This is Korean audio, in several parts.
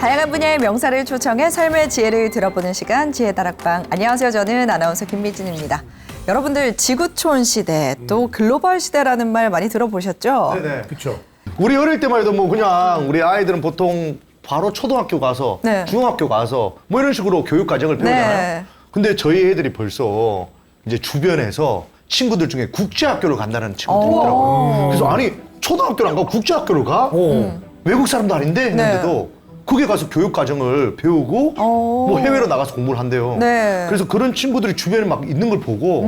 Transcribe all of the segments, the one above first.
다양한 분야의 명사를 초청해 삶의 지혜를 들어보는 시간 지혜다락방. 안녕하세요. 저는 아나운서 김미진입니다. 여러분들 지구촌 시대 또 글로벌 시대라는 말 많이 들어보셨죠? 네네. 그렇죠. 우리 어릴 때만 해도 뭐 그냥 우리 아이들은 보통 바로 초등학교 가서 네. 중학교 가서 뭐 이런 식으로 교육 과정을 배우잖아요. 네. 근데 저희 애들이 벌써 이제 주변에서 친구들 중에 국제학교를 간다는 친구들이 있더라고요. 그래서 아니 초등학교를 안 가고 국제학교를 가? 외국 사람도 아닌데 했는데도 거기에 가서 교육 과정을 배우고 뭐 해외로 나가서 공부를 한대요. 네. 그래서 그런 친구들이 주변에 막 있는 걸 보고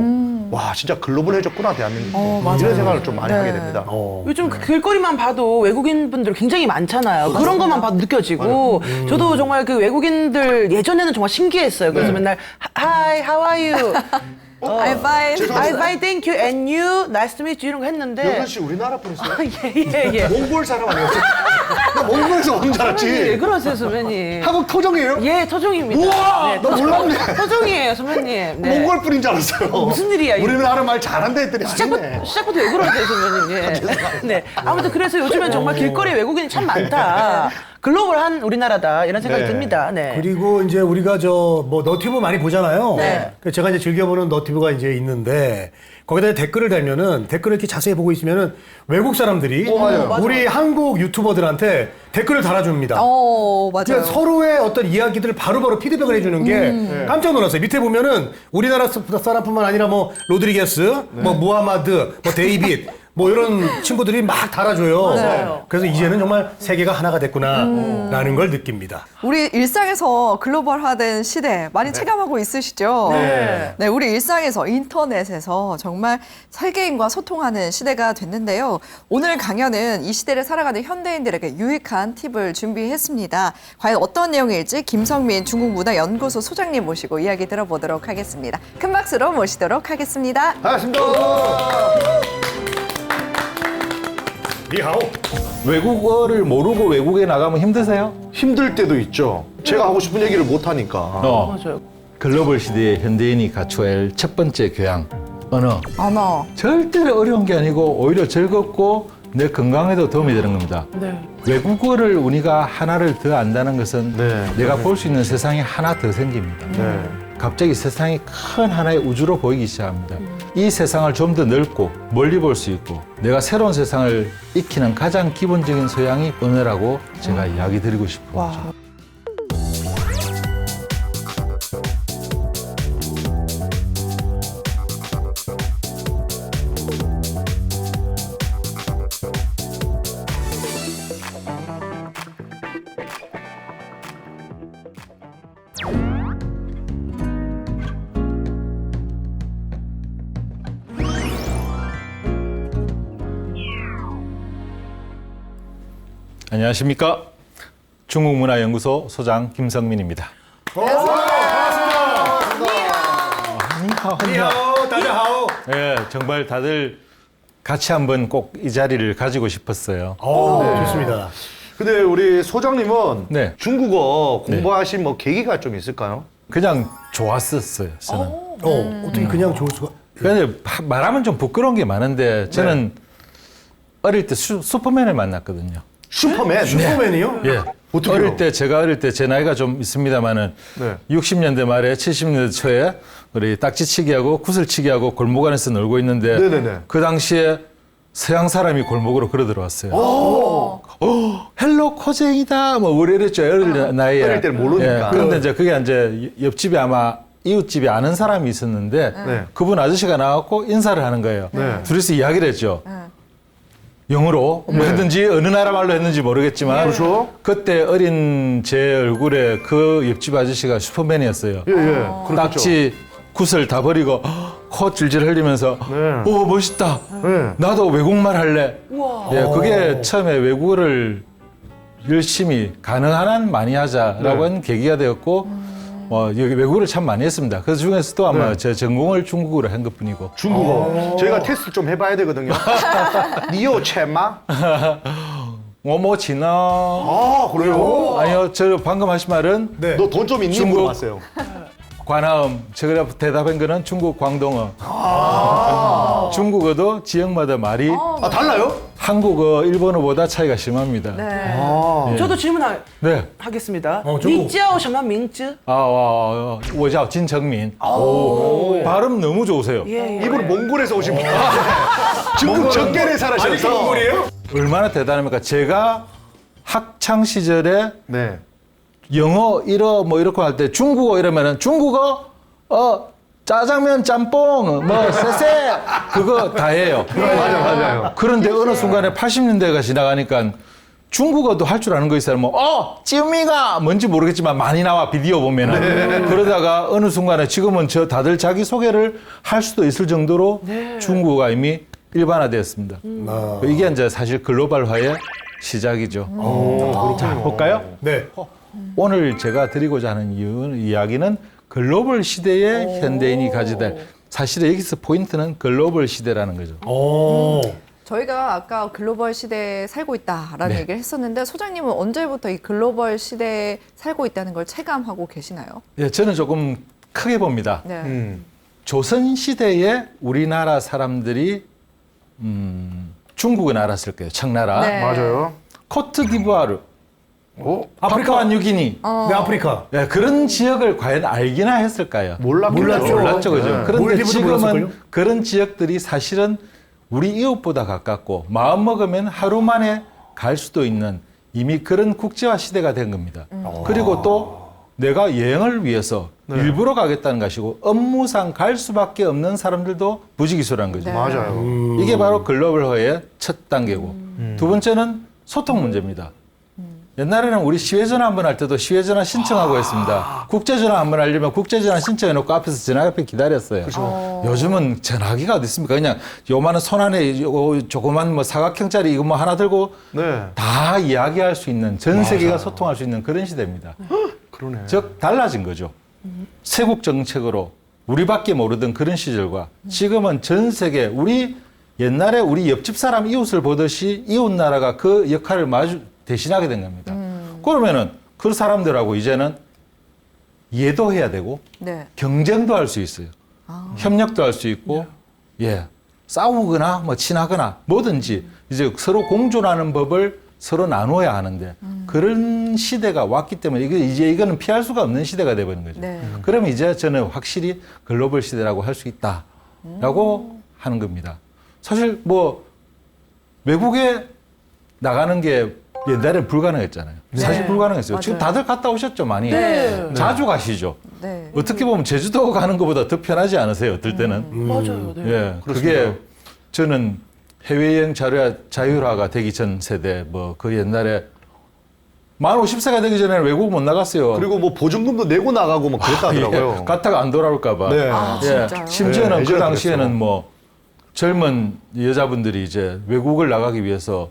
와 진짜 글로벌해졌구나 대한민국. 이런 생각을 좀 많이 하게 됩니다. 요즘 그 길거리만 봐도 외국인 분들 굉장히 많아요. 그런 것만 봐도 느껴지고 저도 정말 그 외국인들 예전에는 정말 신기했어요. 그래서 맨날 Hi, how are you? I'm fine. I'm fine, thank you, and you, nice to meet you 이런 거 했는데 여근 씨 우리나라 분이세요? 예. 몽골 사람 아니었어요? 나 몽골에서 온 줄 왜 알았지. 그러세요, 선배님? 한국 토종이에요? 예, 토종입니다. 우와, 나 몰랐네. 토종이에요, 선배님. 네. 몽골 분인 줄 알았어요. 무슨 일이야, 이거. 우리나라 말 잘한다 했더니 아니네. 시작부터 왜 그러세요, 선배님? 예. 네. 아무튼 그래서 요즘엔 정말 길거리에 외국인이 참 많다. 글로벌한 우리나라다 이런 생각이 네. 듭니다. 네. 그리고 이제 우리가 뭐 너튜브 많이 보잖아요. 네. 그래서 제가 이제 즐겨보는 너튜브가 이제 있는데 거기다 댓글을 달면은 댓글을 이렇게 자세히 보고 있으면은 외국 사람들이 맞아요. 우리 한국 유튜버들한테 댓글을 달아줍니다. 맞아요. 그러니까 서로의 어떤 이야기들을 바로바로 피드백을 해주는 게 깜짝 놀랐어요. 밑에 보면은 우리나라 사람뿐만 아니라 뭐 로드리게스, 뭐 무하마드, 뭐 데이빗 뭐 이런 친구들이 막 달아줘요. 맞아요. 그래서 이제는 정말 세계가 하나가 됐구나라는 걸 느낍니다. 우리 일상에서 글로벌화된 시대 많이 체감하고 있으시죠? 네. 우리 일상에서 인터넷에서 정말 세계인과 소통하는 시대가 됐는데요. 오늘 강연은 이 시대를 살아가는 현대인들에게 유익한 팁을 준비했습니다. 과연 어떤 내용일지 김성민 중국문화연구소 소장님 모시고 이야기 들어보도록 하겠습니다. 큰 박수로 모시도록 하겠습니다. 반갑습니다. 니하오. 외국어를 모르고 외국에 나가면 힘드세요? 힘들 때도 있죠. 제가 하고 싶은 얘기를 못 하니까. 맞아요. 글로벌 시대에 현대인이 갖춰야 할 첫 번째 교양, 언어. 언어. 절대로 어려운 게 아니고 오히려 즐겁고 내 건강에도 도움이 되는 겁니다. 네. 외국어를 우리가 하나를 더 안다는 것은 네. 내가 볼 수 있는 세상이 하나 더 생깁니다. 네. 갑자기 세상이 큰 하나의 우주로 보이기 시작합니다. 이 세상을 좀 더 넓고 멀리 볼 수 있고 내가 새로운 세상을 익히는 가장 기본적인 소양이 언어라고 제가 이야기 드리고 싶은 거죠. 안녕하십니까. 중국문화연구소 소장 김성민입니다. 니하오, 다자하오. 예, 정말 다들 같이 한번 꼭 이 자리를 가지고 싶었어요. 좋습니다. 근데 우리 소장님은 네. 중국어 공부하신 뭐 계기가 좀 있을까요? 그냥 좋았었어요, 저는. 어떻게 그냥 좋을 수가? 근데 말하면 좀 부끄러운 게 많은데 저는 어릴 때 슈퍼맨을 만났거든요. 슈퍼맨. 슈퍼맨이요? 예. 어떻게요? 제가 어릴 때 제 나이가 좀 있습니다만은 네. 60년대 말에 70년대 초에 우리 딱지치기하고 구슬치기하고 골목 안에서 놀고 있는데 네네네. 그 당시에 서양 사람이 골목으로 걸어 들어왔어요. 헬로 코쟁이다 뭐 이랬죠 어릴 나이에. 어릴 때는 모르니까. 그런데 이제 그게 이제 옆집에 아마 이웃집에 아는 사람이 있었는데 네. 그분 아저씨가 나왔고 인사를 하는 거예요. 네. 둘이서 이야기를 했죠. 영어로 뭐 했는지 어느 나라 말로 했는지 모르겠지만 그렇죠. 그때 어린 제 얼굴에 그 옆집 아저씨가 슈퍼맨이었어요. 예, 그렇겠죠. 딱지 굿을 다 버리고 코 질질 흘리면서 네. 오 멋있다. 네. 나도 외국말 할래. 예, 그게 처음에 외국어를 열심히 가능한 한 많이 하자라고 한 계기가 되었고 여기 외국어를 참 많이 했습니다. 그 중에서도 아마 제 전공을 중국어로 한 것뿐이고. 중국어. 저희가 테스트 좀 해봐야 되거든요. 니오 체마? 뭐지나 아, 그래요? 아니요, 저 방금 하신 말은 네. 너 돈 좀 있니? 중국. 물어봤어요. 관아음. 제가 대답한 거는 중국 광동어. 중국어도 지역마다 말이 아, 달라요? 한국어, 일본어보다 차이가 심합니다. 네. 아. 저도 질문하겠습니다. 네. 니叫什么名字?我叫金成民. 오, 발음 너무 좋으세요. 예, 예. 이분은 몽골에서 오신 분. 중국 전결에 살아셔서. 몽골이에요? 얼마나 대단합니까? 제가 학창 시절에 네. 영어 일어 뭐 이렇게 할 때 중국어 이러면은 중국어 짜장면 짬뽕 뭐 쎄쎄 그거 다 해요. 맞아요. 그런데 어느 순간에 80년대가 지나가니까 중국어도 할 줄 아는 거 있어요. 뭐 찌미가 뭔지 모르겠지만 많이 나와 비디오 보면은. 그러다가 어느 순간에 지금은 다들 자기 소개를 할 수도 있을 정도로 중국어가 이미 일반화되었습니다. 이게 이제 사실 글로벌화의 시작이죠. 자, 볼까요? 네. 오늘 제가 드리고자 하는 이야기는 글로벌 시대의 현대인이 가져야 될, 사실은 여기서 포인트는 글로벌 시대라는 거죠. 오. 저희가 아까 글로벌 시대에 살고 있다라는 네. 얘기를 했었는데 소장님은 언제부터 이 글로벌 시대에 살고 있다는 걸 체감하고 계시나요? 예, 저는 조금 크게 봅니다. 네. 조선 시대에 우리나라 사람들이 중국은 알았을 거예요. 청나라, 네. 맞아요. 코트디부아르, 아프리카. 파푸아뉴기니, 네, 아프리카. 예, 그런 지역을 과연 알기나 했을까요? 몰랐죠. 몰랐죠, 그죠? 네. 그런데 몰디브도 지금은 몰랐을걸요? 그런 지역들이 사실은 우리 이웃보다 가깝고 마음 먹으면 하루 만에 갈 수도 있는 이미 그런 국제화 시대가 된 겁니다. 그리고 또 내가 여행을 위해서 일부러 가겠다는 것이고 업무상 갈 수밖에 없는 사람들도 부지기수라는 거죠. 네. 맞아요. 이게 바로 글로벌화의 첫 단계고 두 번째는 소통 문제입니다. 옛날에는 우리 시외전화 한번 할 때도 시외전화 신청하고 했습니다. 국제전화 한번 하려면 국제전화 신청해놓고 앞에서 전화 옆에 기다렸어요. 요즘은 전화기가 어디 있습니까? 그냥 요만한 손 안에 요 조그만 뭐 사각형짜리 이거 뭐 하나 들고 네. 다 이야기할 수 있는, 전 세계가 소통할 수 있는 그런 시대입니다. 그러네. 즉 달라진 거죠. 세국 정책으로 우리밖에 모르던 그런 시절과 지금은 전 세계 옛날에 우리 옆집 사람 이웃을 보듯이 이웃 나라가 그 역할을 대신하게 된 겁니다. 그러면은 그 사람들하고 이제는 이해도 해야 되고 네. 경쟁도 할 수 있어요. 협력도 할 수 있고 싸우거나 뭐 친하거나 뭐든지 이제 서로 공존하는 법을 서로 나눠야 하는데 그런 시대가 왔기 때문에 이거는 피할 수가 없는 시대가 돼버린 거죠. 네. 그러면 이제 저는 확실히 글로벌 시대라고 할 수 있다라고 하는 겁니다. 사실 뭐 외국에 나가는 게 옛날에 불가능했잖아요. 사실 불가능했어요. 맞아요. 지금 다들 갔다 오셨죠, 많이. 네. 자주 가시죠. 네. 어떻게 보면 제주도 가는 것보다 더 편하지 않으세요, 어떨 때는. 맞아요. 네. 예, 그게 저는 해외여행 자율화가 되기 전 세대, 그 옛날에 만 50세가 되기 전에는 외국 못 나갔어요. 그리고 뭐 보증금도 내고 나가고 뭐 그랬다 하더라고요. 예, 갔다가 안 돌아올까봐. 네. 아, 예, 진짜요? 심지어는 네, 그 예전에 당시에는 그랬어. 뭐 젊은 여자분들이 이제 외국을 나가기 위해서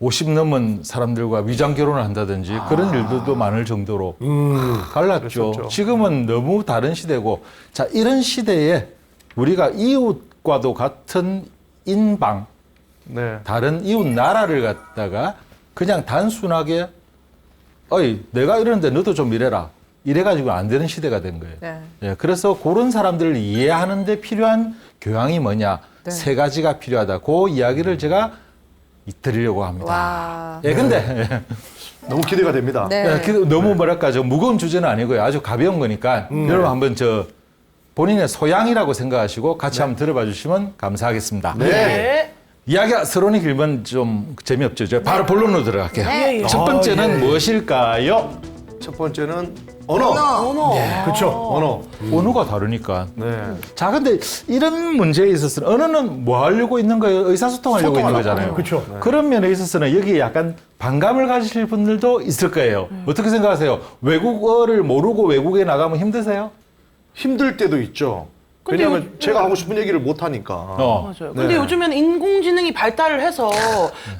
50 넘은 사람들과 위장 결혼을 한다든지 그런 일들도 많을 정도로 갈랐죠. 그랬었죠. 지금은 너무 다른 시대고, 자, 이런 시대에 우리가 이웃과도 같은 인방, 네. 다른 이웃 나라를 갖다가 그냥 단순하게 어이 내가 이러는데 너도 좀 이래라 이래가지고 안 되는 시대가 된 거예요. 네. 예, 그래서 그런 사람들을 이해하는 데 필요한 교양이 뭐냐, 네. 세 가지가 필요하다. 그 이야기를 제가 드리려고 합니다. 와. 예, 근데 너무 기대가 됩니다. 네. 예, 너무 뭐랄까 좀 무거운 주제는 아니고요. 아주 가벼운 거니까 여러분 한번 본인의 소양이라고 생각하시고 같이 한번 들어봐 주시면 감사하겠습니다. 네. 이야기가 서론이 길면 좀 재미없죠. 저 바로 본론으로 들어갈게요. 네. 첫 번째는 무엇일까요? 첫 번째는 언어. 언어. 그렇죠. 언어. 언어가 다르니까. 네. 자, 근데 이런 문제에 있어서는 언어는 뭐 하려고 있는 거예요? 의사소통하려고 있는 거잖아요. 그렇죠. 그런 면에 있어서는 여기에 약간 반감을 가지실 분들도 있을 거예요. 어떻게 생각하세요? 외국어를 모르고 외국에 나가면 힘드세요? 힘들 때도 있죠. 근데 왜냐하면 제가 하고 싶은 얘기를 못 하니까. 맞아요. 근데 네. 요즘에는 인공지능이 발달을 해서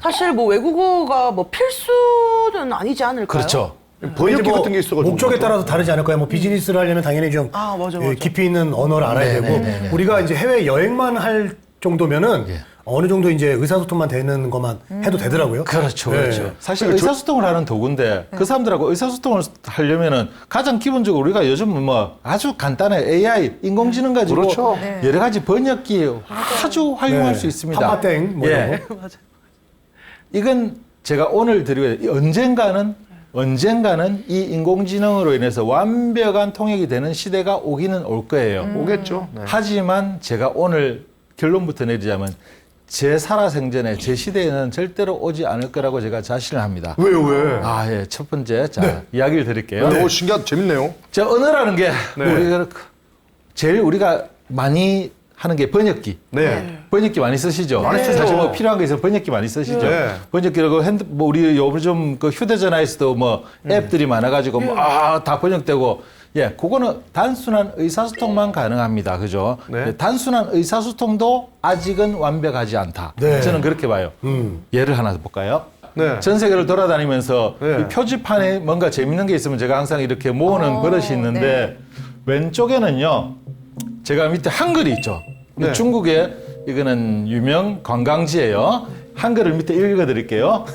사실 뭐 외국어가 뭐 필수는 아니지 않을까요? 그렇죠. 번역기 뭐 같은 게 있어가지고. 목적에 따라서 다르지 않을까요? 뭐 비즈니스를 하려면 당연히 좀 아, 맞아, 예, 맞아. 깊이 있는 언어를 알아야 되고 우리가 이제 해외 여행만 할 정도면은 어느 정도 이제 의사소통만 되는 것만 해도 되더라고요. 그렇죠, 네. 그렇죠. 사실 의사소통을 하는 도구인데 그 사람들하고 의사소통을 하려면은 가장 기본적으로 우리가 요즘 뭐 아주 간단한 AI, 인공지능 가지고 그렇죠. 네. 여러 가지 번역기 아주 활용할 네. 수 있습니다. 한마땡 뭐 이런 예. 거. 이건 제가 오늘 드리고 언젠가는 이 인공지능으로 인해서 완벽한 통역이 되는 시대가 오기는 올 거예요. 오겠죠. 네. 하지만 제가 오늘 결론부터 내리자면 제 살아생전에 제 시대에는 절대로 오지 않을 거라고 제가 자신을 합니다. 왜요, 왜? 아, 예. 첫 번째, 자, 이야기를 드릴게요. 오, 신기하다. 재밌네요. 자, 언어라는 게 네. 우리가 제일 우리가 많이 하는 게 번역기. 네. 번역기 많이 쓰시죠? 많이 쓰죠. 사실 뭐 필요한 게 있으면 번역기 많이 쓰시죠? 네. 번역기라고 뭐 우리 요즘 그 휴대전화에서도 뭐 앱들이 많아가지고 다 번역되고 예, 그거는 단순한 의사소통만 가능합니다. 그죠? 네. 단순한 의사소통도 아직은 완벽하지 않다. 네. 저는 그렇게 봐요. 예를 하나 볼까요? 네. 전 세계를 돌아다니면서 네. 이 표지판에 뭔가 재밌는 게 있으면 제가 항상 이렇게 모으는 버릇이 있는데 왼쪽에는요, 제가 밑에 한글이 있죠. 네. 중국의 이거는 유명 관광지예요. 한글을 밑에 읽어드릴게요.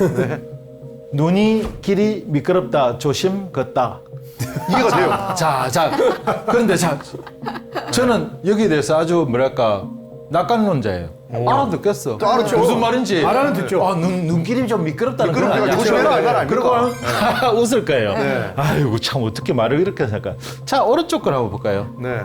눈이 길이 미끄럽다 조심 걷다. 이해가 돼요. 자, 그런데 저는 여기에 대해서 아주 뭐랄까 낙관론자예요. 알아듣겠어. 알았죠. 무슨 말인지. 알아는 듣죠. 눈길이 좀 미끄럽다는 건 미끄럽다. 아니야. 조심해라, 이건 아닙니까? 그러고 웃을 거예요. 네. 아이고 참 어떻게 말을 이렇게 할까. 자, 오른쪽 걸 한번 볼까요? 네.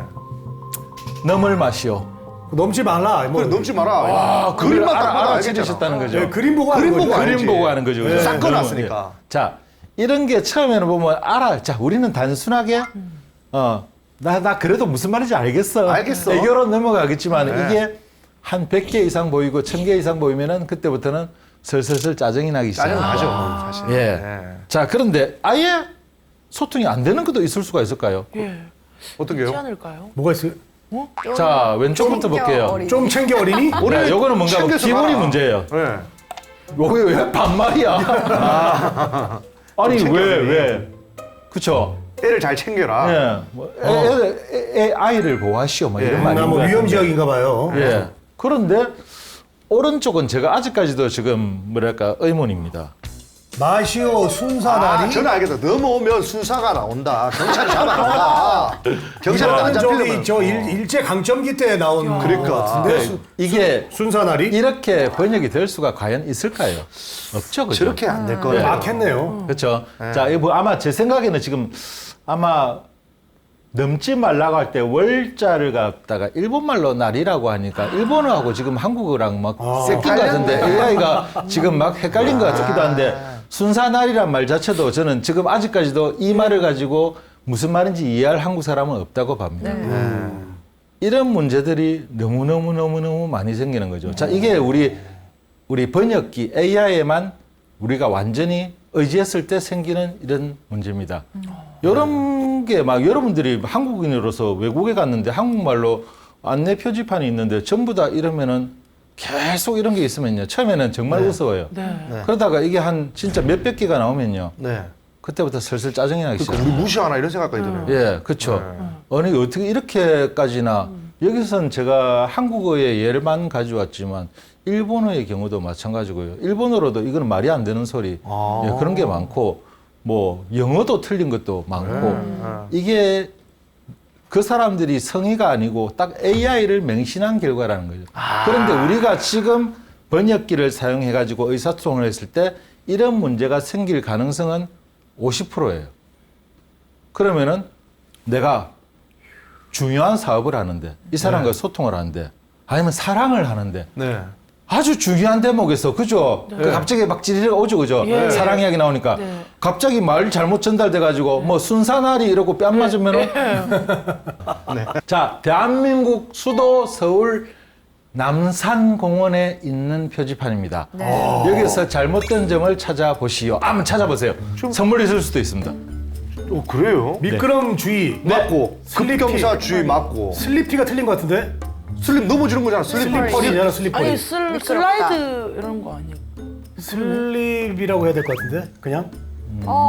넘을 마시오. 넘지 말라. 뭐. 그래, 넘지 마라. 아, 그림만 딱 봐도 알아채리셨다는 거죠. 네, 그림 보고 하는 그림 거죠. 보고 그림 알지. 보고 하는 거죠. 그죠? 싹 그러면, 꺼놨으니까. 예. 자, 이런 게 처음에는 보면 자, 우리는 단순하게 나 그래도 무슨 말인지 알겠어. 알겠어. 애교로 넘어가겠지만 네. 이게 한 100개 이상 보이고 1000개 이상 보이면은 그때부터는 슬슬 짜증이 나기 시작해요. 짜증나죠, 사실. 예. 네. 자, 그런데 아예 소통이 안 되는 것도 있을 수가 있을까요? 예. 어떻게요? 있지 않을까요? 뭐가 있어요? 자, 왼쪽부터 챙겨 볼게요. 어린이. 좀 챙겨 어린이? 네, 요거는 뭔가 챙겨서 기본이 가라. 문제예요. 네. 요게 왜 반말이야? 아니, 좀 챙겨주니. 왜? 그쵸? 애를 잘 챙겨라. 예. 뭐 아이를 보호하시오. 뭐 이런 말이 뭐 위험 지역인가 봐요. 예. 그런데 오른쪽은 제가 아직까지도 지금 뭐랄까 의문입니다. 마시오 순사다리. 저는 알겠다. 넘어오면 수사가 나온다. 경찰이 잡아간다. 경찰은 안 이거는 잡히려면. 저기 일제 강점기 때 나온 그러니까. 것 같은데. 네, 이게 순사다리? 이렇게 번역이 될 수가 과연 있을까요? 없죠, 그죠? 저렇게 안 될 거예요. 막했네요. 그렇죠. 자, 이거 뭐 아마 제 생각에는 지금 아마 넘지 말라고 할 때 월자를 갖다가 일본말로 날이라고 하니까 일본어하고 지금 한국어랑 막 섞인 것 같은데 AI가 지금 막 헷갈린 것 같기도 한데 순사날이란 말 자체도 저는 지금 아직까지도 이 말을 가지고 무슨 말인지 이해할 한국 사람은 없다고 봅니다. 이런 문제들이 너무 많이 생기는 거죠. 자, 이게 우리 번역기 AI에만 우리가 완전히 의지했을 때 생기는 이런 문제입니다. 이런 게 막 여러분들이 한국인으로서 외국에 갔는데 한국말로 안내 표지판이 있는데 전부 다 이러면은 계속 이런 게 있으면요. 처음에는 정말 무서워요. 그러다가 이게 한 진짜 몇백 개가 나오면요. 네. 그때부터 슬슬 짜증이 나기 그러니까 시작해요. 우리 무시하나 이런 생각까지 들어요. 예, 그렇죠. 아니 어떻게 이렇게까지나 여기서는 제가 한국어의 예를만 가져왔지만 일본어의 경우도 마찬가지고요. 일본어로도 이거는 말이 안 되는 소리 예, 그런 게 많고 뭐 영어도 틀린 것도 많고 이게 그 사람들이 성의가 아니고 딱 AI를 맹신한 결과라는 거죠. 그런데 우리가 지금 번역기를 사용해 가지고 의사소통을 했을 때 이런 문제가 생길 가능성은 50%예요. 그러면은 내가 중요한 사업을 하는데 이 사람과 소통을 하는데 아니면 사랑을 하는데 네. 아주 중요한 대목에서 그죠? 그 갑자기 막 찌리가 오죠, 그죠? 사랑 이야기 나오니까 갑자기 말 잘못 전달돼 가지고 뭐 순사나리 이러고 뺨 맞으면은 자, 대한민국 수도 서울 남산공원에 있는 표지판입니다. 여기서 잘못된 점을 찾아보시오. 한번 찾아보세요. 선물이 있을 수도 있습니다. 그래요? 미끄럼주의. 맞고 슬리피. 급경사주의 맞고 슬리피가 틀린 것 같은데? 슬립 넘어지는 거잖아. 슬리퍼리잖아, 슬리퍼리. 아니 슬라이드 이런 거 아니에요? 슬립이라고 해야 될 것 같은데? 그냥?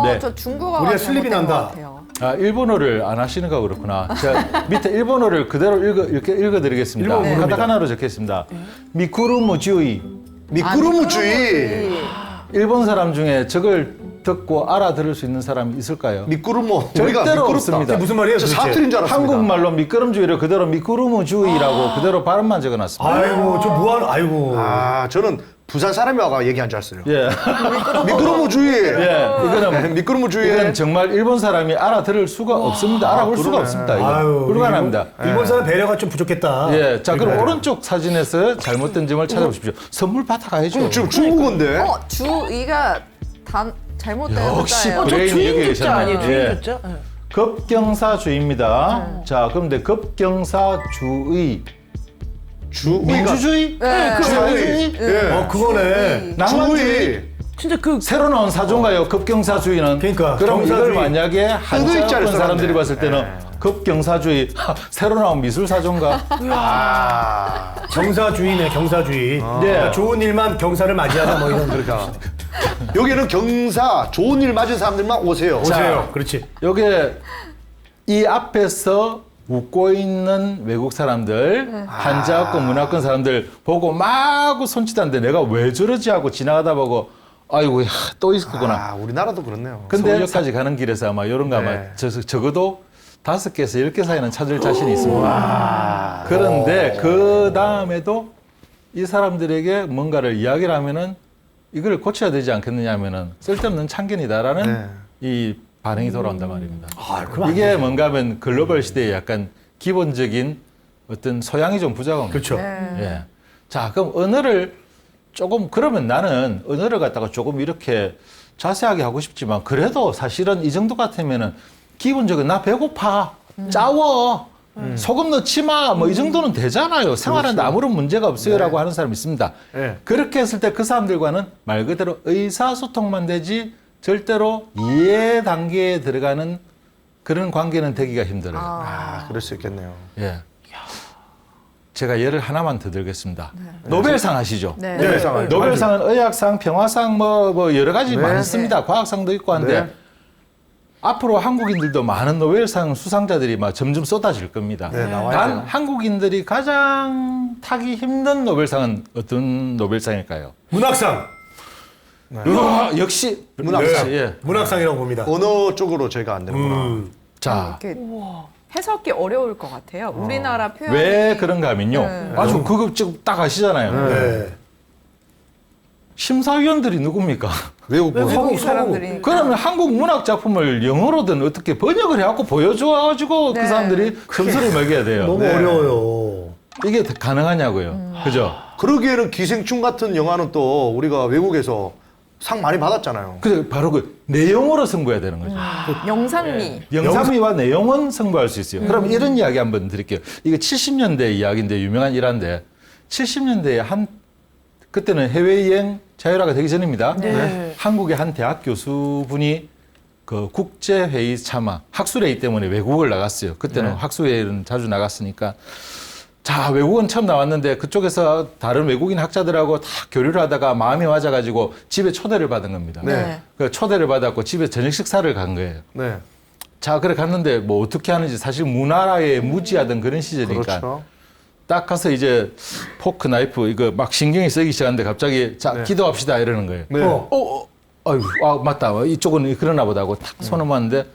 네. 저 중국어가 우리가 슬립이 잘못된 것 난다. 같아요. 아, 일본어를 안 하시는가 그렇구나. 제가 밑에 일본어를 그대로 읽어드리겠습니다. 일본어 모릅니다. 카타카나로 적혀있습니다. 미쿠루무주이. 미끄러무주의. 일본 사람 중에 저걸 듣고 알아들을 수 있는 사람이 있을까요? 미끄러모. 절대로 우리가 미끄럽다. 없습니다. 무슨 말이에요, 저 도대체? 사투리인 줄 알았습니다. 한국말로 미끄럼주의를 그대로 미쿠루무주의라고 그대로 발음만 적어놨습니다. 아이고, 저 무한, 아이고. 저는 부산 사람이 와가 얘기한 줄 알았어요. 예. 미끄러무주의. 예. 이거는 미끄러무주의. 이건 정말 일본 사람이 알아들을 수가 없습니다. 알아볼 수가 그러네. 없습니다. 이거. 아유, 불가능합니다. 일본 사람 배려가 좀 부족했다. 예. 자, 그럼 오른쪽 사진에서 잘못된 점을 찾아보십시오. 선물 받아가야죠. 지금 중국어인데. 주의가 잘못된 역시 글자예요. 저 브레인 주인 여기 조자 계셨네. 아니에요? 주인 예. 조자? 예. 급경사주의입니다. 자, 그런데 급경사주의. 주의가. 민주주의? 네. 주의? 예. 그거네. 낭만주의? 진짜 그 새로 나온 사조인가요? 급경사주의는. 그러니까, 그럼 경사주의. 이걸 만약에 한자권 글자를 사람들이 써놨네. 봤을 때는 급경사주의 새로 나온 미술 사조인가? 아. 경사주의네, 경사주의. 그러니까 좋은 일만 경사를 맞이하자 뭐 이런. 그러니까. 여기는 경사, 좋은 일 맞은 사람들만 오세요. 오세요. 그렇지. 요게 이 앞에서 웃고 있는 외국 사람들, 한자권, 문화권 사람들 보고 마구 손짓하는데 내가 왜 저러지 하고 지나가다 보고 아이고, 또 있었구나. 아, 우리나라도 그렇네요. 근데 서울역까지 가는 길에서 아마 이런 거 아마 네. 적어도 5개에서 10개 사이는 찾을 자신이 있습니다. 그런데 그 다음에도 이 사람들에게 뭔가를 이야기를 하면은 이걸 고쳐야 되지 않겠느냐 하면은 쓸데없는 참견이다라는 네. 이 반응이 돌아온단 말입니다. 그럼 안 이게 뭔가 하면 글로벌 시대의 약간 기본적인 어떤 소양이 좀 부족한 거죠. 그렇죠. 예. 자, 그럼 언어를 조금 그러면 나는 언어를 갖다가 조금 이렇게 자세하게 하고 싶지만 그래도 사실은 이 정도 같으면은 기본적으로 나 배고파, 짜워, 소금 넣지 마, 뭐 이 정도는 되잖아요. 생활하는데 아무런 문제가 없어요라고 하는 사람이 있습니다. 네. 그렇게 했을 때 그 사람들과는 말 그대로 의사소통만 되지 절대로 이해 단계에 들어가는 그런 관계는 되기가 힘들어요. 아, 그럴 수 있겠네요. 예. 제가 예를 하나만 더 들겠습니다. 노벨상 아시죠? 네. 네. 노벨상. 노벨상은 의학상, 평화상 뭐 여러 가지 네. 많습니다. 과학상도 있고 한데 네. 앞으로 한국인들도 많은 노벨상 수상자들이 막 점점 쏟아질 겁니다. 네, 나와야 단 돼요. 한국인들이 가장 타기 힘든 노벨상은 어떤 노벨상일까요? 문학상. 역시 문학상. 예. 문학상이라고 봅니다. 언어 쪽으로 저희가 안 되는구나. 자, 이렇게 해석이 어려울 것 같아요. 우리나라 표현이 왜 그런가 하면요. 네. 아주 그거 지금 딱 아시잖아요. 네. 심사위원들이 누굽니까? 외국 뭐. 외국 사람들이 그러면 한국 문학 작품을 영어로든 어떻게 번역을 해갖고 보여줘가지고 네. 그 사람들이 점수를 매겨야 돼요. 너무 네. 어려워요. 이게 가능하냐고요. 그죠? 그러기에는 기생충 같은 영화는 또 우리가 외국에서 상 많이 받았잖아요. 그래서 바로 그 내용으로 승부해야 되는 거죠. 영상미. 영상미와 내용은 승부할 수 있어요. 그럼 이런 이야기 한번 드릴게요. 이게 70년대 이야기인데 유명한 일화인데 70년대에 그때는 해외여행 자율화가 되기 전입니다. 네. 한국의 한 대학 교수분이 그 국제회의 참아, 학술회의 때문에 외국을 나갔어요. 그때는 학술회의는 자주 나갔으니까. 자, 외국은 처음 나왔는데 그쪽에서 다른 외국인 학자들하고 다 교류를 하다가 마음이 맞아가지고 집에 초대를 받은 겁니다. 네. 그 초대를 받았고 집에 저녁 식사를 간 거예요. 네. 자, 그래 갔는데 뭐 어떻게 하는지 사실 문화에 무지하던 그런 시절이니까 그렇죠. 딱 가서 이제 포크 나이프 이거 막 신경이 쓰기 시작하는데 갑자기 자 네. 기도합시다 이러는 거예요. 네. 아유, 맞다. 이쪽은 그러나 보다 하고 탁 손을 모았는데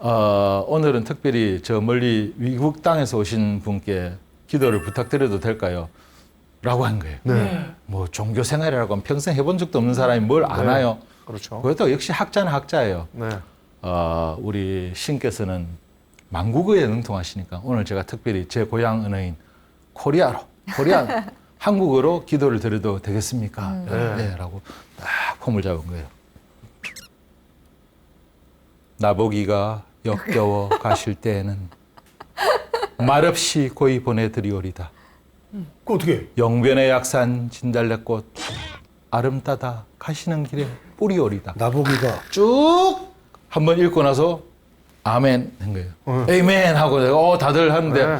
오늘은 특별히 저 멀리 미국 땅에서 오신 분께 기도를 부탁드려도 될까요? 라고 한 거예요. 네. 뭐 종교 생활이라고 하면 평생 해본 적도 없는 사람이 뭘 아나요? 그렇죠. 그것도 역시 학자는 학자예요. 네. 우리 신께서는 만국어에 능통하시니까 오늘 제가 특별히 제 고향 언어인 코리안 한국어로 기도를 드려도 되겠습니까? 네. 라고 딱 폼을 잡은 거예요. 나보기가 역겨워 가실 때에는 말없이 고이 보내드리오리다. 그 어떻게? 영변의 약산 진달래꽃 아름다다 가시는 길에 뿌리오리다. 나보기가. 쭉 한번 읽고 나서 아멘 한 거예요. 에이멘 하고 내가 다들 하는데 네.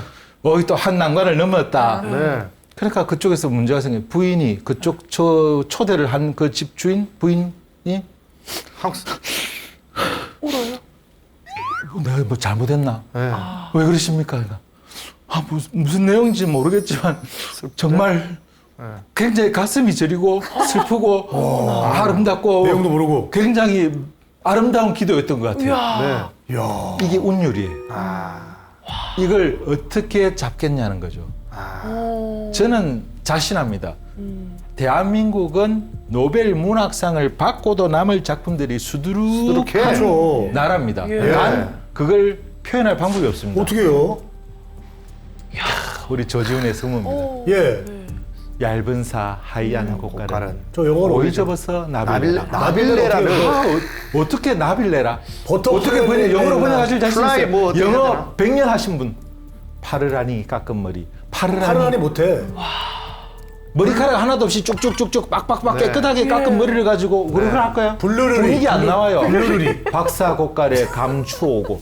또 한 난관을 넘었다. 네. 그러니까 그쪽에서 문제가 생겨. 부인이 그쪽 초대를 한 그 집 주인 부인이 한국. 내가 뭐 잘못했나? 네. 왜 그러십니까? 무슨 내용인지 모르겠지만 정말 굉장히 가슴이 저리고 슬프고 아름답고 내용도 모르고. 굉장히 아름다운 기도였던 것 같아요. 네. 이야. 이게 운율이에요. 아. 이걸 어떻게 잡겠냐는 거죠. 아. 저는 자신합니다. 대한민국은 노벨 문학상을 받고도 남을 작품들이 수두룩한 그렇죠. 나라입니다. 예. 단 그걸 표현할 방법이 없습니다. 어떻게 해요? 우리 조지훈의 성우입니다. 예. 얇은 사 하얀 고깔은 저 영어로 오이 어디죠? 접어서 나빌레라. 나빌레라면 어떻게 나빌레라? 버터 어떻게 번역, 영어로 번역하실 자신 플라이 있어요? 뭐 어떻게 영어 하잖아. 100년 하신 분. 파르라니 깎은 머리. 파르라니 파르라니 못해. 머리카락 하나도 없이 쭉쭉쭉쭉 빡빡빡 네. 깨끗하게 깎은 머리를 가지고 그걸 할까요? 블루르리. 분위기 안 나와요. 블루르리. 박사 고깔에 감추 오고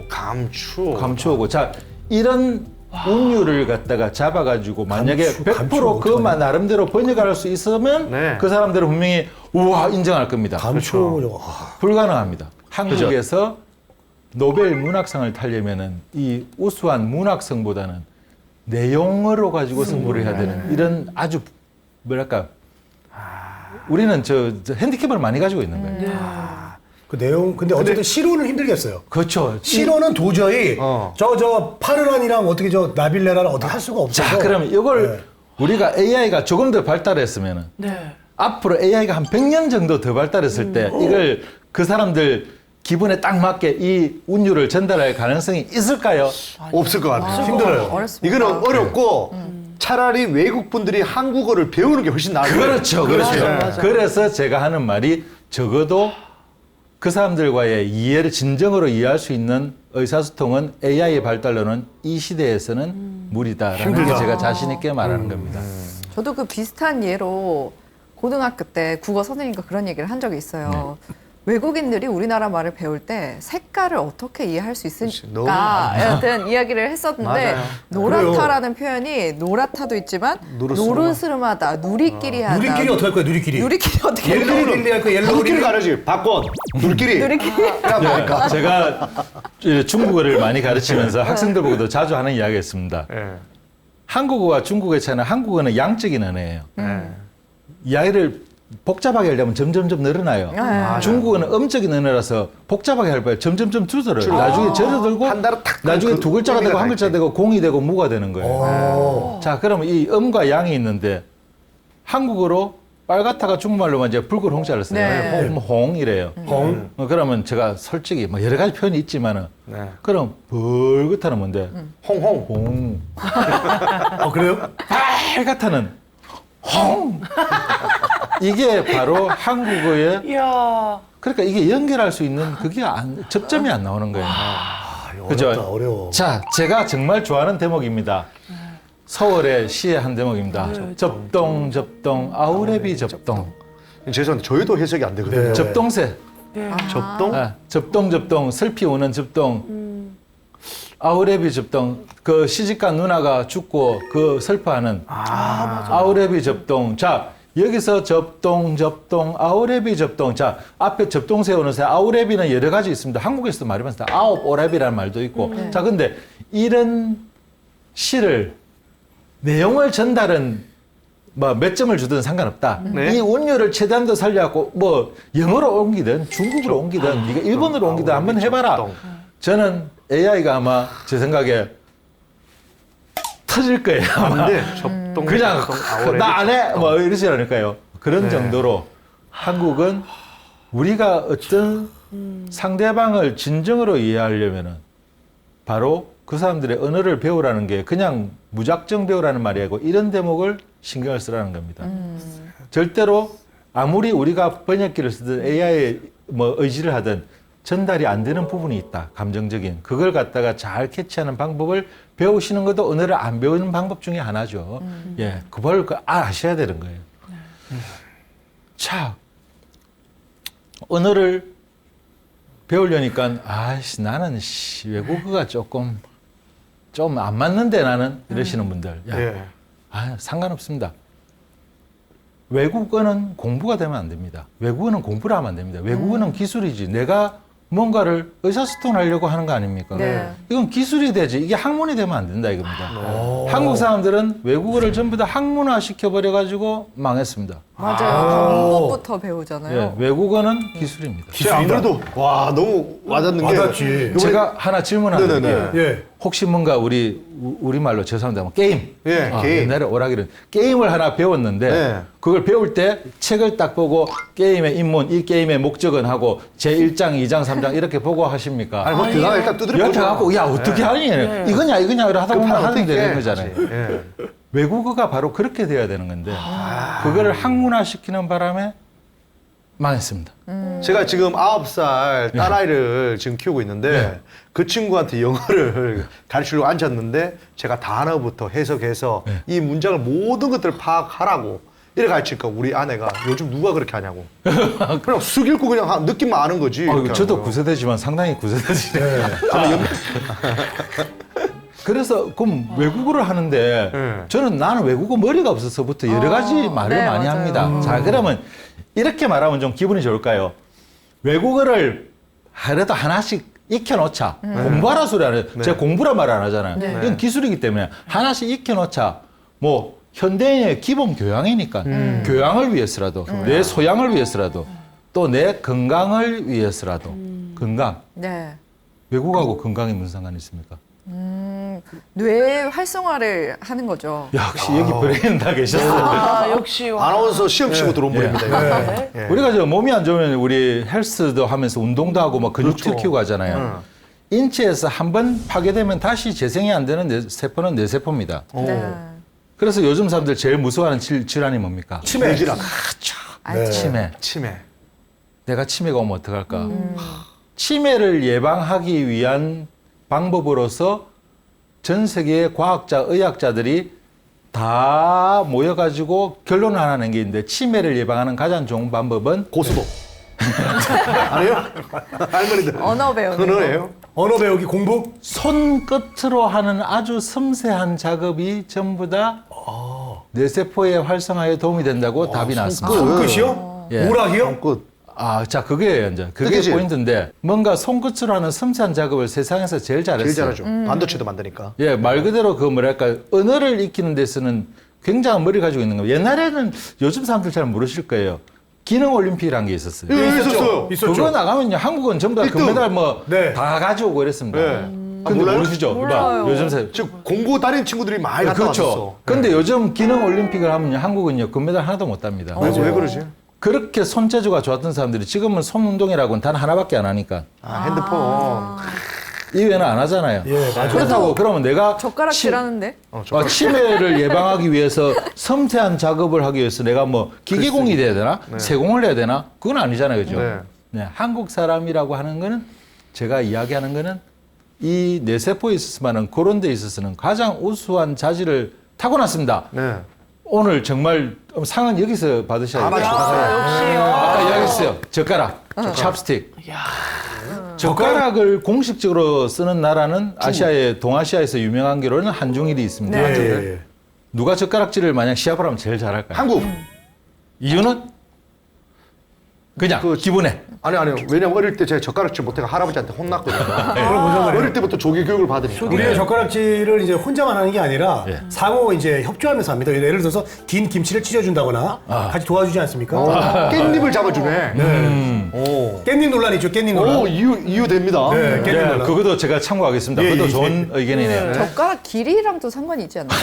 감추 오고 자 이런 운율을 갖다가 잡아가지고 만약에 감추 100% 그만 어떡하냐. 나름대로 번역할 수 있으면 네. 그 사람들은 분명히 우와 인정할 겁니다. 감초. 불가능합니다. 한국에서 노벨 문학상을 타려면은 이 우수한 문학성보다는 내용으로 가지고 승부를 해야 되는 이런 아주 뭐랄까 우리는 저 핸디캡을 많이 가지고 있는 거예요. 그 내용 근데 어쨌든 시로는 힘들겠어요. 그렇죠. 시로는 도저히 어. 저 파르란이랑 어떻게 저 나빌레라랑 어떻게 할 수가 없어서. 자, 그럼 이걸 네. 우리가 AI가 조금 더 발달했으면은 네. 앞으로 AI가 한 100년 정도 더 발달했을 때 이걸 그 사람들 기분에 딱 맞게 이 운율을 전달할 가능성이 있을까요? 없을 것 같아요. 힘들어요. 어렵습니다. 이거는 어렵고 차라리 외국 분들이 한국어를 배우는 게 훨씬 나아요. 그렇죠. 그렇죠. 맞아. 그래서 제가 하는 말이 적어도 그 사람들과의 이해를 진정으로 이해할 수 있는 의사소통은 AI의 발달로는 이 시대에서는 무리다라는 게 제가 자신 있게 말하는 겁니다. 저도 그 비슷한 예로 고등학교 때 국어 선생님과 그런 얘기를 한 적이 있어요. 외국인들이 우리나라 말을 배울 때 색깔을 어떻게 이해할 수 너무 있을까? 같은 이야기를 했었는데 맞아요. 노랗다라는 표현이 노랗다도 있지만 노르스름하다, 누리끼리하다. 누리끼리 어떻게 할 거야? 누리끼리. 누리끼리 어떻게 해요? 옐로우릴리 할 거야? 누리끼리 옐로우릴리. 가르지. 바꿔. 누리끼리. 네, 제가 중국어를 많이 가르치면서 학생들 보고도 자주 하는 이야기가 있습니다. 예. 한국어와 중국어의 차이는 한국어는 양적인 언어예요. 예. 이야기를 복잡하게 하려면 점점점 늘어나요. 아, 중국어는 음적인 언어라서 복잡하게 할 바에 점점점 줄어들어요. 나중에 절어들고 한 달은 탁 나중에 그 두 글자가 의미가 되고 한 다 글자 있지. 되고 공이 되고 무가 되는 거예요. 오. 자, 그러면 이 음과 양이 있는데 한국어로 빨갛다가 중국말로만 이제 붉은 홍자를 써요. 네. 홍이래요. 홍. 그러면 제가 솔직히 뭐 여러 가지 표현이 있지만은 네. 그럼 벌겋다는 뭔데? 홍홍. 홍. 그래요? 빨갛다는 홍. 이게 바로 한국어의 이야. 그러니까 이게 연결할 수 있는 그게 접점이 안 나오는 거예요. 그죠? 어렵다, 어려워. 자, 제가 정말 좋아하는 대목입니다. 서울의 시의 한 대목입니다. 접동, 아우레비 접동. 죄송한데 저희도 해석이 안 되거든요. 네. 접동새. 접동? 아, 접동, 슬피 우는 접동. 아우레비 접동. 그 시집간 누나가 죽고 그 슬퍼하는. 아우레비 접동. 자, 여기서 접동, 아우레비 접동. 자, 앞에 접동 세우는 새, 아우레비는 여러 가지 있습니다. 한국에서도 말이 많습니다. 아홉 오레비라는 말도 있고. 자, 근데 이런 시를 내용을 전달은 뭐 몇 점을 주든 상관없다. 네. 이 운율을 최대한 더 살려갖고 뭐 영어로 옮기든 중국어로 옮기든 네가 일본어로 옮기든 한번 해봐라. 접동. 저는 AI가 아마 제 생각에 터질 거예요. 아마. 근데 접동. 그냥 접동, 아우레비 나 안 해! 접동. 뭐 이러지 않을까요? 그런 네. 정도로 한국은 우리가 어떤 상대방을 진정으로 이해하려면은 바로 그 사람들의 언어를 배우라는 게 그냥 무작정 배우라는 말이 아니고 이런 대목을 신경을 쓰라는 겁니다. 절대로 아무리 우리가 번역기를 쓰든 AI 뭐 의지를 하든 전달이 안 되는 부분이 있다. 감정적인. 그걸 갖다가 잘 캐치하는 방법을 배우시는 것도 언어를 안 배우는 방법 중에 하나죠. 예. 그걸 아셔야 되는 거예요. 자, 언어를 배우려니까 아이씨 나는 외국어가 조금 좀 안 맞는데 나는 이러시는 분들. 야, 예. 상관없습니다. 외국어는 공부가 되면 안 됩니다. 외국어는 공부를 하면 안 됩니다. 외국어는 기술이지. 내가 뭔가를 의사소통하려고 하는 거 아닙니까? 네. 이건 기술이 되지. 이게 학문이 되면 안 된다 이겁니다. 한국 사람들은 외국어를 전부 다 학문화 시켜버려가지고 망했습니다. 맞아요. 방법부터 배우잖아요. 예, 외국어는 기술입니다. 제가 안 그래도 와 너무 와닿는 게 와닿지. 제가 하나 질문하는데 네네네. 예. 혹시 뭔가 우리말로 죄송합니다. 뭐 게임. 예, 게임. 옛날에 오락이는 게임을 하나 배웠는데 네. 그걸 배울 때 책을 딱 보고 게임의 입문, 이 게임의 목적은 하고 제1장, 2장, 3장 이렇게 보고 하십니까? 아니 뭐 그거 일단 두드려 이렇게 보죠. 갖고 야 어떻게 하니? 이거냐 이래 하다 보면 하는 되는 거잖아요. 예. 외국어가 바로 그렇게 돼야 되는 건데 그거를 학문화시키는 바람에 망했습니다. 제가 지금 9살 딸아이를 지금 키우고 있는데 네. 그 친구한테 영어를 가르치려고 앉았는데 제가 단어부터 해석해서 이 문장을 모든 것들을 파악하라고 이래 가르치니까 우리 아내가 요즘 누가 그렇게 하냐고. 그냥 쑥 읽고 그냥 느낌만 아는 거지. 이렇게 저도 하고요. 구세대지만 상당히 구세대지네. 그래서 그럼 외국어를 하는데 저는 나는 외국어 머리가 없어서부터 여러 가지 말을 네, 많이 맞아요. 합니다. 자, 그러면 이렇게 말하면 좀 기분이 좋을까요? 외국어를 하루도 하나씩 익혀놓자. 공부하라 소리 안 해요. 제가 공부라 말 안 하잖아요. 이건 기술이기 때문에 하나씩 익혀놓자. 뭐 현대인의 기본 교양이니까 교양을 위해서라도 내 소양을 위해서라도 또 내 건강을 위해서라도 건강. 네. 외국하고 건강이 무슨 상관이 있습니까? 뇌 활성화를 하는 거죠. 역시 여기 브레인 다 계셨어요. 아, 역시. 와. 아나운서 시험 치고 들어온 분입니다. 이거. 네. 예. 우리가 저 몸이 안 좋으면 우리 헬스도 하면서 운동도 하고 막 근육질 그렇죠. 키우고 하잖아요. 인체에서 한 번 파괴되면 다시 재생이 안 되는 세포는 뇌세포입니다. 네. 그래서 요즘 사람들 제일 무서워하는 질환이 뭡니까? 치매. 뇌질환. 아, 치매. 치매. 내가 치매가 오면 어떡할까? 치매를 예방하기 위한 방법으로서 전 세계의 과학자, 의학자들이 다 모여가지고 결론을 하나 낸 게 있는데 치매를 예방하는 가장 좋은 방법은 고수도. 아니에요? 할머니들. 언어 배우는 거. 언어예요? 언어 배우기 공부? 손끝으로 하는 아주 섬세한 작업이 전부 다 뇌세포의 활성화에 도움이 된다고 답이 나왔습니다. 손끝이요? 예. 오락이요? 끝. 아, 자, 그게 이제 그게 뜻이지? 포인트인데 뭔가 손끝으로 하는 섬세한 작업을 세상에서 제일 잘했어요. 제일 잘하죠. 반도체도 만드니까. 예, 말 그대로 그 뭐랄까 언어를 익히는 데서는 굉장한 머리 가지고 있는 거예요. 옛날에는 요즘 사람들 잘 모르실 거예요. 기능 올림픽이라는 게 있었어요. 예, 있었어요. 있었죠. 그거 나가면요 한국은 전부 다 일등. 금메달 뭐 다 네. 가져오고 그랬습니다. 네. 아, 근데 몰라요? 모르시죠? 몰라요. 요즘 세 지금 공고 다니는 친구들이 많이 갔다 그렇죠. 왔었어. 근데 요즘 기능 올림픽을 하면요 한국은요 금메달 하나도 못 답니다. 왜 그러지? 그렇게 손재주가 좋았던 사람들이 지금은 손 운동이라고는 단 하나밖에 안 하니까 아, 핸드폰. 이외에는 안 하잖아요. 예, 맞아요. 그렇다고 그러면 내가 젓가락질하는데. 치매를 예방하기 위해서 섬세한 작업을 하기 위해서 내가 뭐 기계공이 돼야 되나? 세공을 해야 되나? 그건 아니잖아요. 그죠? 네. 네, 한국 사람이라고 하는 거는 제가 이야기하는 거는 이 뇌세포에 있어서만은 그런 데 있어서는 가장 우수한 자질을 타고났습니다. 네. 오늘 정말 상은 여기서 받으셔야 돼요. 역시요. 아까 이야기했어요. 젓가락, 찹스틱. 젓가락을 공식적으로 쓰는 나라는 아시아의 동아시아에서 유명한 게로는 한중일이 있습니다. 예, 예, 예. 누가 젓가락질을 만약 시합을 하면 제일 잘할까요? 한국. 이유는 그냥 기분에. 아니요. 왜냐면 어릴 때 제가 젓가락질 못해가 할아버지한테 혼났거든요. 어릴 때부터 조기 교육을 받으니까. 우리의 젓가락질을 이제 혼자만 하는 게 아니라 예. 상호 이제 협조하면서 합니다. 예를 들어서 긴 김치를 찢어준다거나 같이 도와주지 않습니까? 깻잎을 잡아주네. 오. 깻잎 논란 있죠, 깻잎 논란. 오, 이유 됩니다. 네, 깻잎 예, 논란. 그것도 제가 참고하겠습니다. 예, 그것도 예, 좋은 의견이네요. 젓가락 길이랑도 상관이 있지 않나요?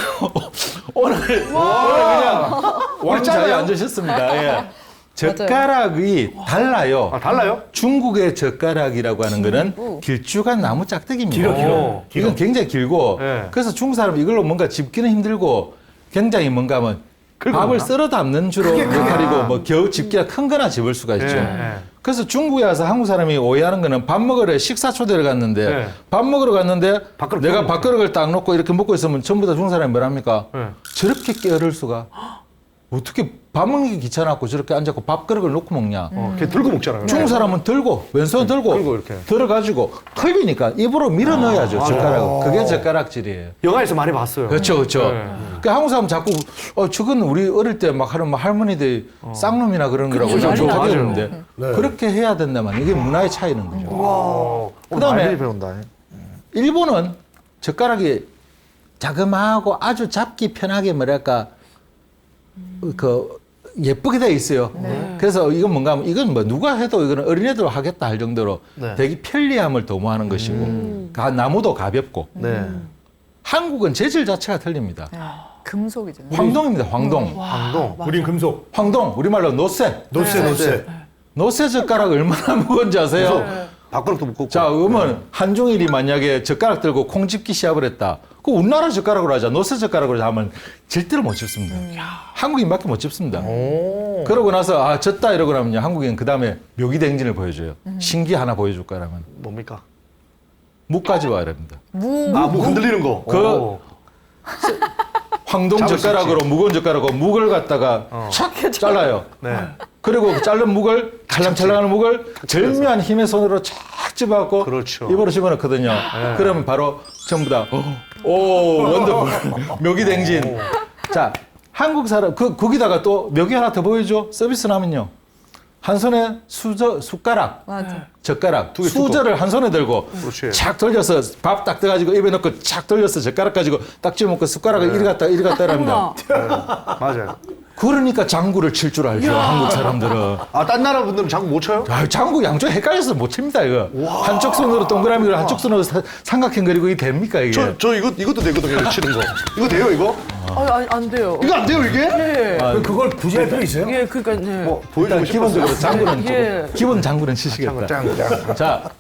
오늘 그냥 왕자에 앉으셨습니다. 예. 젓가락이 달라요. 아, 달라요? 중국의 젓가락이라고 하는 거는 길쭉한 나무 짝대기입니다. 길어. 이건 굉장히 길고 네. 그래서 중국 사람은 이걸로 뭔가 집기는 힘들고 굉장히 뭔가 뭐 밥을 썰어 담는 주로 역할이고 뭐 겨우 집기가 큰 거나 집을 수가 있죠. 네. 그래서 중국에 와서 한국 사람이 오해하는 거는 밥 먹으러 식사 초대를 갔는데 네. 밥 먹으러 갔는데 밥그릇 내가 펴고 밥그릇을 딱 놓고 이렇게 먹고 있으면 전부 다 중국 사람이 뭐랍니까? 네. 저렇게 깨어를 수가 어떻게 밥 먹는 게 귀찮아갖고 저렇게 앉아서 밥그릇을 놓고 먹냐. 걔 들고 먹잖아요. 중국 사람은 들고 왼손 들고 들고 이렇게. 들어가지고 컵이니까 입으로 밀어 넣어야죠 젓가락을. 그게 젓가락질이에요. 영화에서 많이 봤어요. 그렇죠, 그렇죠. 그러니까 한국 사람 자꾸 저건 우리 어릴 때 막 하는 뭐 할머니들 쌍놈이나 그런 거라고 좀 난리 좋아하게 나죠. 하는데 그렇게 해야 된다면 이게 문화의 차이는 거죠. 그다음에 그다음에 배운다. 일본은 젓가락이 자그마하고 아주 잡기 편하게 뭐랄까 그 예쁘게 돼 있어요. 그래서 이건 뭔가 하면 이건 뭐 누가 해도 이거는 어린애들 하겠다 할 정도로 네. 되게 편리함을 도모하는 것이고 나무도 가볍고 네. 한국은 재질 자체가 틀립니다. 금속이잖아요. 황동입니다. 황동. 황동. 우린 금속. 황동 우리말로 노쇠. 노쇠. 노쇠 젓가락 얼마나 무거운지 아세요? 밥그릇도 무겁고. 자, 그러면 한중일이 만약에 젓가락 들고 콩 집기 시합을 했다. 그 우리나라 젓가락으로 하자. 노쇠 젓가락으로 하면 절대로 못 집습니다. 한국인밖에 못 집습니다. 오. 그러고 나서 아 졌다 이러고 나면요. 한국인 그 다음에 묘기대행진을 보여줘요. 신기 하나 보여줄까 라면 뭡니까? 묵 가지고 와야 됩니다. 뭐 흔들리는 거. 그 오. 황동 잡을 수 젓가락으로 있지. 무거운 젓가락으로 묵을 갖다가 착 잘라요. 네. 그리고 그 자른 묵을 찰랑찰랑하는 묵을 절묘한 힘의 손으로 착 집어갖고 그렇죠. 입으로 집어넣거든요. 그러면 바로 전부 다 오 원더풀 묘기댕진. 자 한국 사람 거기다가 또 묘기 하나 더 보여줘. 서비스 나면요. 한 손에 숟가락, 맞아. 젓가락, 두 개 수저를 한 손에 들고 그렇지. 착 돌려서 밥 딱 떠가지고 입에 넣고 착 돌려서 젓가락 가지고 딱 집어먹고 숟가락을 이리 갔다 합니다. 맞아요. 그러니까 장구를 칠 줄 알죠. 한국 사람들은. 아, 딴 나라 분들은 장구 못 쳐요? 아, 장구 양쪽 헷갈려서 못 칩니다, 이거. 한쪽 손으로 동그라미 그리고 한쪽 손으로 삼각형 그리고 이게 됩니까, 이게? 저 이것도 되거든요, 치는 거. 이거 돼요, 이거? 안 돼요. 이거 안 돼요, 이게? 예. 그걸 굳이 할 필요 있어요? 예, 그러니까 네. 뭐, 일단 보여주고 기본적으로 싶었어요. 장구는 예. 기본 장구는 치시겠다. 짱. 자,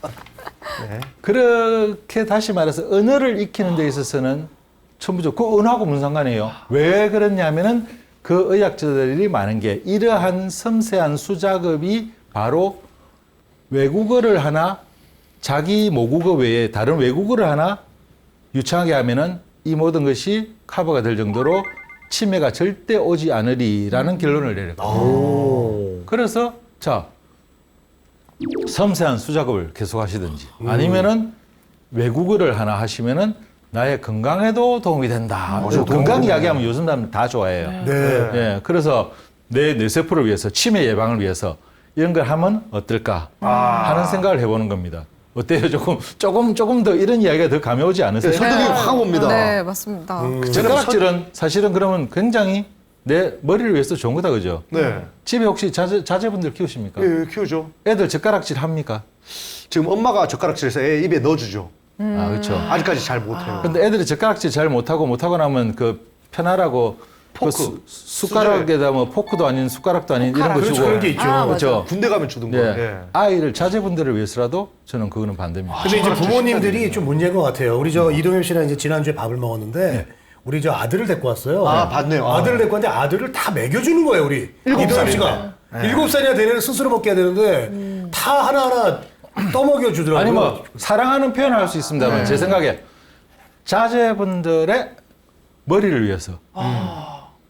그렇게 다시 말해서 언어를 익히는 데 있어서는 천부적 그 언어하고 무슨 상관이에요? 왜 그러냐면은 그 의학자들이 많은 게 이러한 섬세한 수작업이 바로 외국어를 하나 자기 모국어 외에 다른 외국어를 하나 유창하게 하면은 이 모든 것이 커버가 될 정도로 치매가 절대 오지 않으리라는 결론을 내렸거든요. 그래서 자 섬세한 수작업을 계속 하시든지 아니면은 외국어를 하나 하시면은 나의 건강에도 도움이 된다. 건강 이야기하면 요즘 사람들 다 좋아해요. 네. 예, 그래서 내 뇌세포를 위해서 치매 예방을 위해서 이런 걸 하면 어떨까 하는 생각을 해보는 겁니다. 어때요? 조금 더 이런 이야기가 더 감이 오지 않으세요? 설득이 확 옵니다. 네, 맞습니다. 젓가락질은 사실은 그러면 굉장히 내 머리를 위해서 좋은 거다, 그죠? 네. 집에 혹시 자제분들 키우십니까? 예, 키우죠. 애들 젓가락질 합니까? 지금 엄마가 젓가락질해서 애 입에 넣어주죠. 아, 그렇죠. 아직까지 잘 못해요. 근데 애들이 젓가락질 잘 못하고 나면 그 편하라고 포크, 숟가락에다 뭐 포크도 아닌 숟가락도 아닌 이런 거 그렇죠. 주고 그런 게 있죠. 그렇죠. 군대 가면 주던 거. 예. 예. 아이를 자제분들을 위해서라도 저는 그거는 반대입니다. 근데 이제 부모님들이 좀 문제인 것 같아요. 우리 저 이동엽 씨랑 이제 지난주에 밥을 먹었는데 우리 저 아들을 데리고 왔어요. 아, 봤네요. 아들을 데리고 왔는데 아들을 다 먹여주는 거예요, 우리. 이동엽 씨가. 7살이나 되는 스스로 먹게 해야 되는데 다 하나하나 떠먹여 주더라고요. 아니 뭐 사랑하는 표현을 할 수 있습니다만 제 생각에 자제분들의 머리를 위해서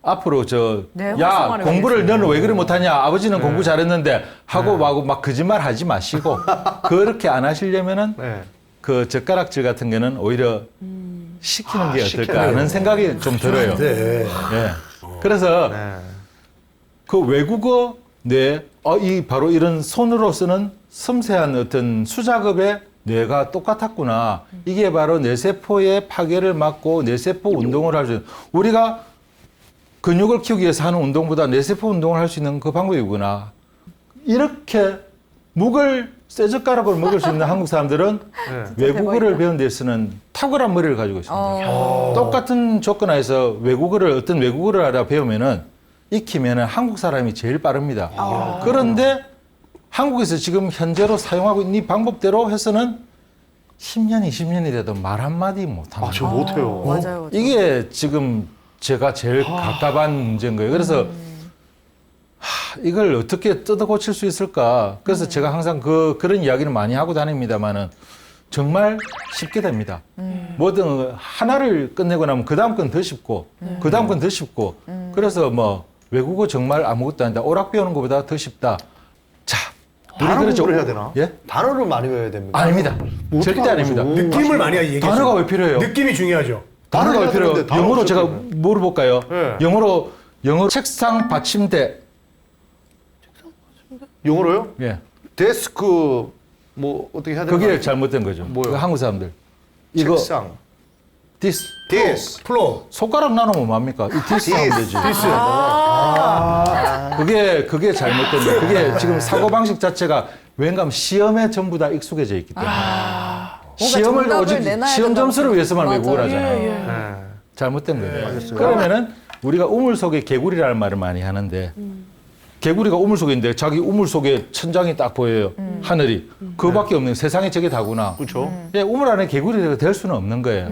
앞으로 네, 야 활성화를 공부를 너는 왜 그리 못하냐 아버지는 공부 잘했는데 하고 막 거짓말 하지 마시고 그렇게 안 하시려면은 네. 그 젓가락질 같은 거는 오히려 시키는 게 어떨까 시켜야 하는 생각이 좀 들어요. 네. 예. 그래서 네. 그 외국어 이 바로 이런 손으로 쓰는 섬세한 어떤 수작업의 뇌가 똑같았구나. 이게 바로 뇌세포의 파괴를 막고 뇌세포 운동을 할 수 있는 우리가 근육을 키우기 위해서 하는 운동보다 뇌세포 운동을 할 수 있는 그 방법이구나. 이렇게 쇠젓가락으로 먹을 수 있는 한국 사람들은 외국어를 배운 데서는 탁월한 머리를 가지고 있습니다. 똑같은 조건 하에서 어떤 외국어를 알아 배우면은 익히면은 한국 사람이 제일 빠릅니다. 그런데 한국에서 지금 현재로 사용하고 있는 이 방법대로 해서는 10년, 20년이 돼도 말 한마디 못합니다. 저 못해요. 맞아요. 이게 지금 제가 제일 갑갑한 문제인 거예요. 그래서 이걸 어떻게 뜯어 고칠 수 있을까? 그래서 제가 항상 그런 이야기를 많이 하고 다닙니다만은 정말 쉽게 됩니다. 뭐든 하나를 끝내고 나면 그 다음 건 더 쉽고, 그 다음 건 더 쉽고, 그래서 뭐 외국어 정말 아무것도 아니다. 오락 배우는 것보다 더 쉽다. 자, 단어 그렇죠. 공부를 해야 되나? 예? 단어를 많이 외워야 됩니까? 아닙니다. 어떻게 절대 알아요, 아닙니다. 저거? 느낌을 많이 얘기해. 단어가 왜 필요해요? 느낌이 중요하죠. 단어가 왜 해야 필요해요? 되는데 단어 영어로 없어도 제가 되네. 물어볼까요? 네. 영어로 책상 받침대. 영어로요? 예. 데스크 뭐 어떻게 해야 되나? 그게 잘못된 거죠. 뭐요? 그 한국 사람들. 이거 책상. 디스. 디스. 플로. 손가락 나누면 뭡니까? 이 디스 하면 되지. 디스. 그게 잘못된 거예요. 그게 지금 사고방식 자체가 왠가 하면 시험에 전부 다 익숙해져 있기 때문에. 시험을 정답을 오직 내놔야 시험 된다고 점수를 위해서만 맞아요. 외국을 하잖아요. 네. 잘못된 거예요. 맞았어요. 그러면은 우리가 우물 속에 개구리라는 말을 많이 하는데 개구리가 우물 속에 있는데 자기 우물 속에 천장이 딱 보여요. 하늘이. 그거밖에 없는 세상에 저게 다구나. 그렇죠. 예, 우물 안에 개구리가 될 수는 없는 거예요.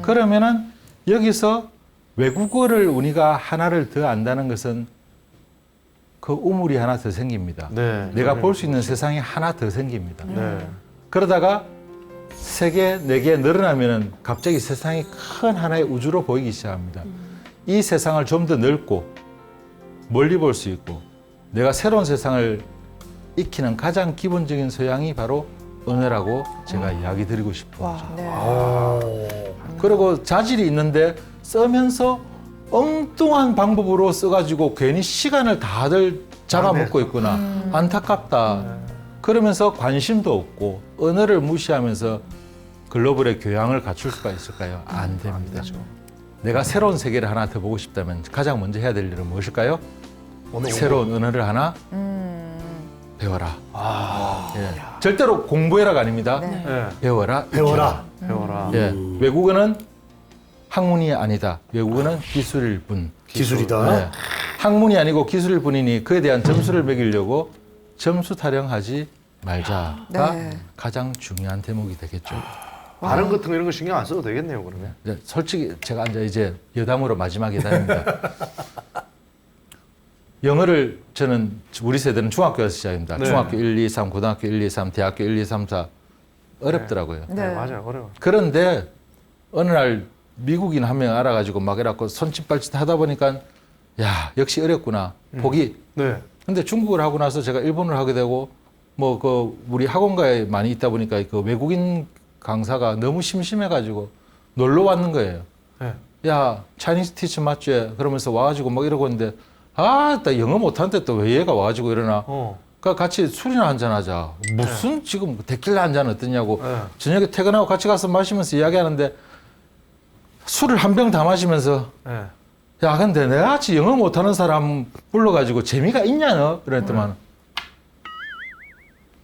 그러면은 여기서 외국어를 우리가 하나를 더 안다는 것은 그 우물이 하나 더 생깁니다. 네. 내가 볼 수 있는 세상이 하나 더 생깁니다. 네. 그러다가 3개, 4개 늘어나면은 갑자기 세상이 큰 하나의 우주로 보이기 시작합니다. 이 세상을 좀 더 넓고 멀리 볼 수 있고 내가 새로운 세상을 익히는 가장 기본적인 소양이 바로 언어라고 제가 이야기 드리고 싶어요. 네. 그리고 자질이 있는데 쓰면서 엉뚱한 방법으로 써가지고 괜히 시간을 다들 잡아먹고 있구나. 안타깝다. 그러면서 관심도 없고 언어를 무시하면서 글로벌의 교양을 갖출 수가 있을까요? 안 됩니다. 내가 새로운 세계를 하나 더 보고 싶다면 가장 먼저 해야 될 일은 무엇일까요? 새로운 언어를 하나 배워라. 예. 절대로 공부해라가 아닙니다. 네. 네. 배워라. 배워라. 배워라. 예. 외국어는 학문이 아니다. 외국어는 기술일 뿐. 기술이다. 네. 학문이 아니고 기술일 뿐이니 그에 대한 점수를 매기려고 점수 타령하지 말자가 네. 가장 중요한 대목이 되겠죠. 발음 같은 거 이런 거 신경 안 써도 되겠네요, 그러면. 네, 솔직히 제가 이제 여담으로 마지막에 답입니다. 영어를 저는 우리 세대는 중학교에서 시작입니다. 네. 중학교 1, 2, 3, 고등학교 1, 2, 3, 대학교 1, 2, 3, 4 어렵더라고요. 네, 맞아요. 어려워. 그런데 어느 날 미국인 한 명 알아가지고 막 이래갖고 손짓발짓 하다 보니까 야 역시 어렵구나 보기. 네. 근데 중국을 하고 나서 제가 일본을 하게 되고 뭐 그 우리 학원가에 많이 있다 보니까 그 외국인 강사가 너무 심심해가지고 놀러 왔는 거예요. 네. 야 차이니스 티처 맞지? 그러면서 와가지고 막 이러고 있는데 아, 나 영어 못하는데 또 왜 얘가 와가지고 이러나. 그러니까 같이 술이나 한잔 하자. 무슨 지금 데킬라 한잔 어떠냐고. 네. 저녁에 퇴근하고 같이 가서 마시면서 이야기하는데 술을 한 병 다 마시면서 네. 야, 근데 내가 같이 영어 못하는 사람 불러가지고 재미가 있냐, 너? 그랬더만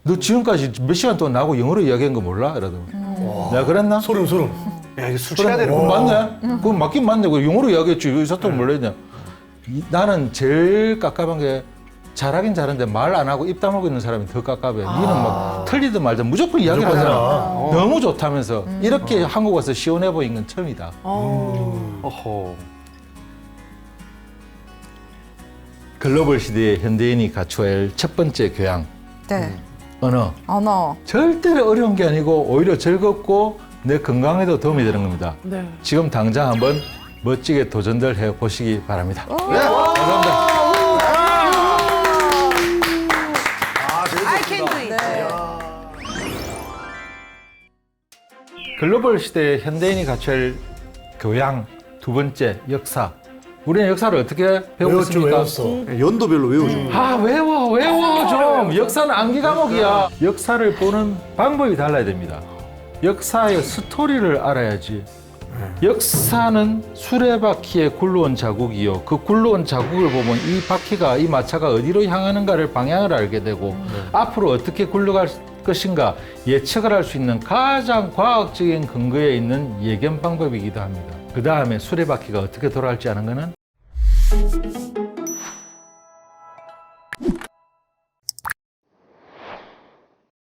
너 지금까지 몇 시간 동안 나하고 영어로 이야기한 거 몰라? 이러더만 내가 그랬나? 소름. 야, 이게 술 취해야 되는 그럼 거 맞네? 그럼 맞긴 맞네. 그 영어로 이야기했지. 왜 사통 몰랐냐? 나는 제일 깝깝한 게 잘하긴 잘하는데 말 안 하고 입 다물고 있는 사람이 더 깝깝해. 니는 막 틀리든 말든 무조건 이야기를 무조건 하잖아. 해라. 너무 좋다면서. 이렇게 한국 와서 시원해 보인 건 처음이다. 어허. 글로벌 시대의 현대인이 갖춰야 할 첫 번째 교양. 네. 언어. 언어. 절대로 어려운 게 아니고 오히려 즐겁고 내 건강에도 도움이 되는 겁니다. 네. 지금 당장 한번 멋지게 도전들 해보시기 바랍니다. 네. 감사합니다. I can do it. 글로벌 시대의 현대인이 갖춰야 할 교양 두 번째 역사. 우리는 역사를 어떻게 배우겠습니까? 외웠어. 연도별로 외우죠. 아 외워 좀. 역사는 암기 과목이야. 역사를 보는 방법이 달라야 됩니다. 역사의 스토리를 알아야지. 역사는 수레바퀴에 굴러온 자국이요. 그 굴러온 자국을 보면 이 바퀴가 이 마차가 어디로 향하는가를 방향을 알게 되고 앞으로 어떻게 굴러갈 것인가 예측을 할 수 있는 가장 과학적인 근거에 있는 예견 방법이기도 합니다. 그 다음에 수레바퀴가 어떻게 돌아갈지 아는 거는